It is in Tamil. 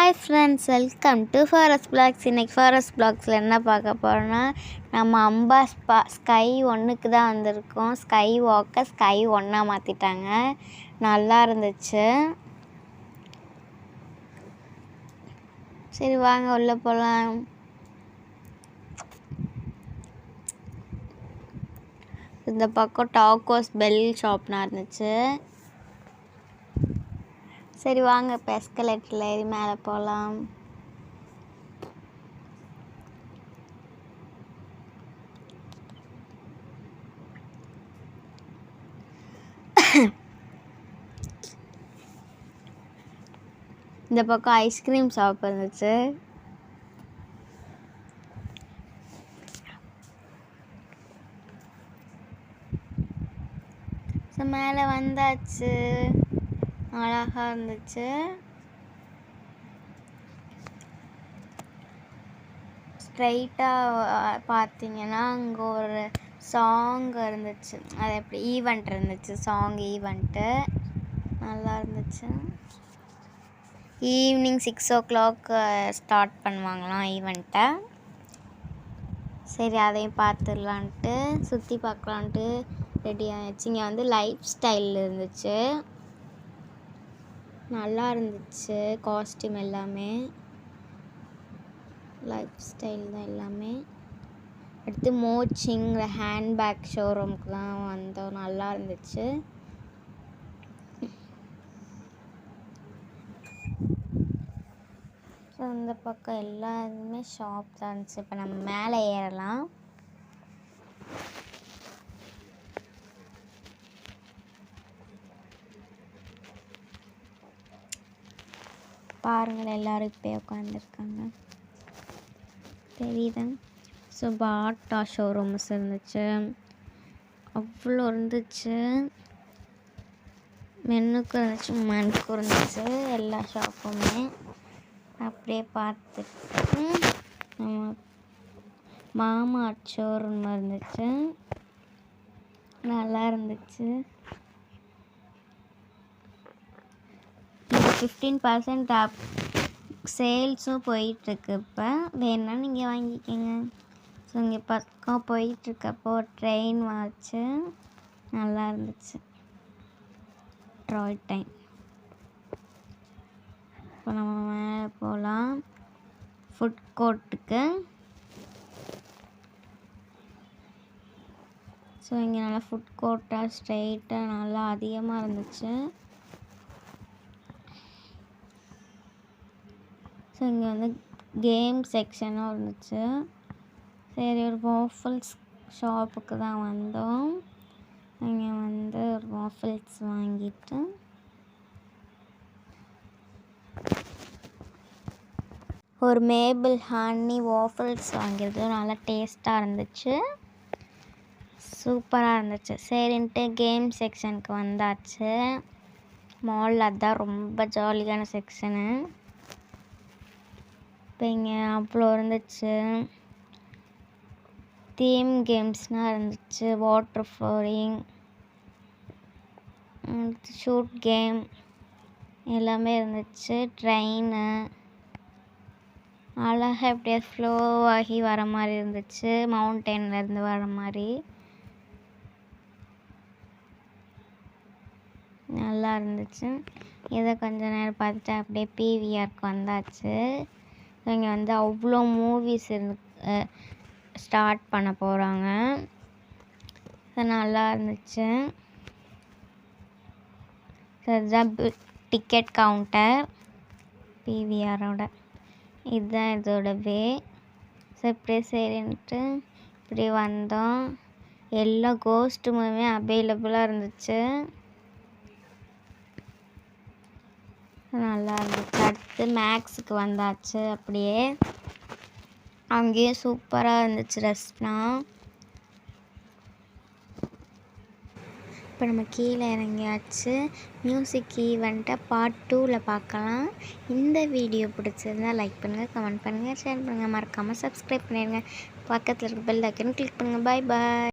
Hi friends, welcome to forest blacks. இன்றைக்கி ஃபாரஸ்ட் பிளாக்ஸில் என்ன பார்க்க போகிறோன்னா, நம்ம அம்பா ஸ்கை 1க்கு தான் வந்திருக்கோம். ஸ்கை வாக்கை ஸ்கை 1ஆ மாற்றிட்டாங்க. நல்லா இருந்துச்சு. சரி வாங்க உள்ளே போகலாம். இந்த பக்கம் டாக்கோஸ் பெல் ஷாப்னா இருந்துச்சு. சரி வாங்க இப்போ எஸ்கலேட்டரில் ஏறி மேலே போகலாம். இந்த பக்கம் ஐஸ்கிரீம் ஷாப் இருந்துச்சு. ஸோ மேலே வந்தாச்சு. அழகாக இருந்துச்சு. ஸ்ட்ரைட்டாக பார்த்தீங்கன்னா அங்கே ஒரு சாங் இருந்துச்சு. அது எப்படி ஈவெண்ட் இருந்துச்சு, சாங் ஈவெண்ட்டு நல்லா இருந்துச்சு. ஈவினிங் 6 o'clock ஸ்டார்ட் பண்ணுவாங்களாம் ஈவெண்ட்டை. சரி அதையும் பார்த்துடலான்ட்டு சுற்றி பார்க்கலான்ட்டு ரெடி ஆகிடுச்சு. இங்கே வந்து லைஃப் ஸ்டைல் இருந்துச்சு. நல்லா இருந்துச்சு. காஸ்டியூம் எல்லாமே லைஃப் ஸ்டைல் தான் எல்லாமே. அடுத்து மோச்சிங் ஹேண்ட்பேக் ஷோரூமுக்கு தான் வந்தோம். நல்லா இருந்துச்சு. ஸோ இந்த பக்கம் எல்லாருமே ஷாப் தான் இருந்துச்சு. இப்போ நம்ம மேலே ஏறலாம். பாருங்கள், எல்லோரும் இப்போ உட்காந்துருக்காங்க, தெரியுதா? ஸோ பாட்டா ஷோரூம்ஸ் இருந்துச்சு. அவ்வளோ இருந்துச்சு. மென்னுக்கும் இருந்துச்சு, மனுக்கும் இருந்துச்சு. எல்லா ஷாப்புமே அப்படியே பார்த்துட்டு நம்ம மாமா ஷோரூம் இருந்துச்சு. நல்லா இருந்துச்சு. 15% ஆப் சேல்ஸும் போயிட்டுருக்கு. இப்போ வேணுன்னா நீங்கள் வாங்கிக்கோங்க. ஸோ இங்கே பக்கம் போயிட்டுருக்கப்போ ட்ரெயின் வாட்ச்சு நல்லா இருந்துச்சு. ட்ராய் டைம். இப்போ நம்ம மேலே போகலாம் ஃபுட் கோர்ட்டுக்கு. ஸோ இங்கே நல்லா ஃபுட் கோர்ட்டாக ஸ்ட்ரெயிட்டாக நல்லா அதிகமாக இருந்துச்சு. ஸோ இங்கே வந்து கேம் செக்ஷனும் இருந்துச்சு. சரி ஒரு வாஃபிள்ஸ் ஷாப்புக்கு தான் வந்தோம். இங்கே வந்து ஒரு வாஃபிள்ஸ் வாங்கிட்டு ஒரு மேபிள் ஹனி வாஃபிள்ஸ் வாங்கியிருந்தோம். நல்லா டேஸ்ட்டாக இருந்துச்சு, சூப்பராக இருந்துச்சு. சரின்ட்டு கேம் செக்ஷனுக்கு வந்தாச்சு. மாலில் அதுதான் ரொம்ப ஜாலியான செக்ஷனு. இப்போ இங்கே அவ்வளோ இருந்துச்சு. தீம் கேம்ஸ்னால் இருந்துச்சு. வாட்டர் ஃப்ளோரிங், ஷூட் கேம் எல்லாமே இருந்துச்சு. ட்ரெயினு அழகாக எப்படியே ஃப்ளோ ஆகி வர மாதிரி இருந்துச்சு. மவுண்டெயின்லேருந்து வர மாதிரி நல்லா இருந்துச்சு. இதை கொஞ்ச நேரம் பார்த்துட்டு அப்படியே பிவிஆருக்கு வந்தாச்சு. இங்கே வந்து அவ்வளோ மூவிஸ் ஸ்டார்ட் பண்ண போகிறாங்க. நல்லா இருந்துச்சு. இதுதான் டிக்கெட் கவுண்டர் பிவிஆரோட. இதுதான் இதோட வே. ஸோ இப்படியே சரின்ட்டு இப்படி வந்தோம். எல்லா கோஸ்ட்டுமுமே அவைலபிளாக இருந்துச்சு. நல்லா இருந்துச்சு. அடுத்து மேக்ஸுக்கு வந்தாச்சு. அப்படியே அங்கேயும் சூப்பராக இருந்துச்சு ரெஸ்ட்லாம். இப்போ நம்ம கீழே இறங்கியாச்சு. மியூசிக் ஈவெண்ட்டை பார்ட் 2ல் பார்க்கலாம். இந்த வீடியோ பிடிச்சிருந்தால் லைக் பண்ணுங்கள், கமெண்ட் பண்ணுங்கள், ஷேர் பண்ணுங்கள், மறக்காமல் சப்ஸ்கிரைப் பண்ணிடுங்க. பக்கத்தில் இருக்க பெல் ஐக்கன் கிளிக் பண்ணுங்கள். பாய் பாய்.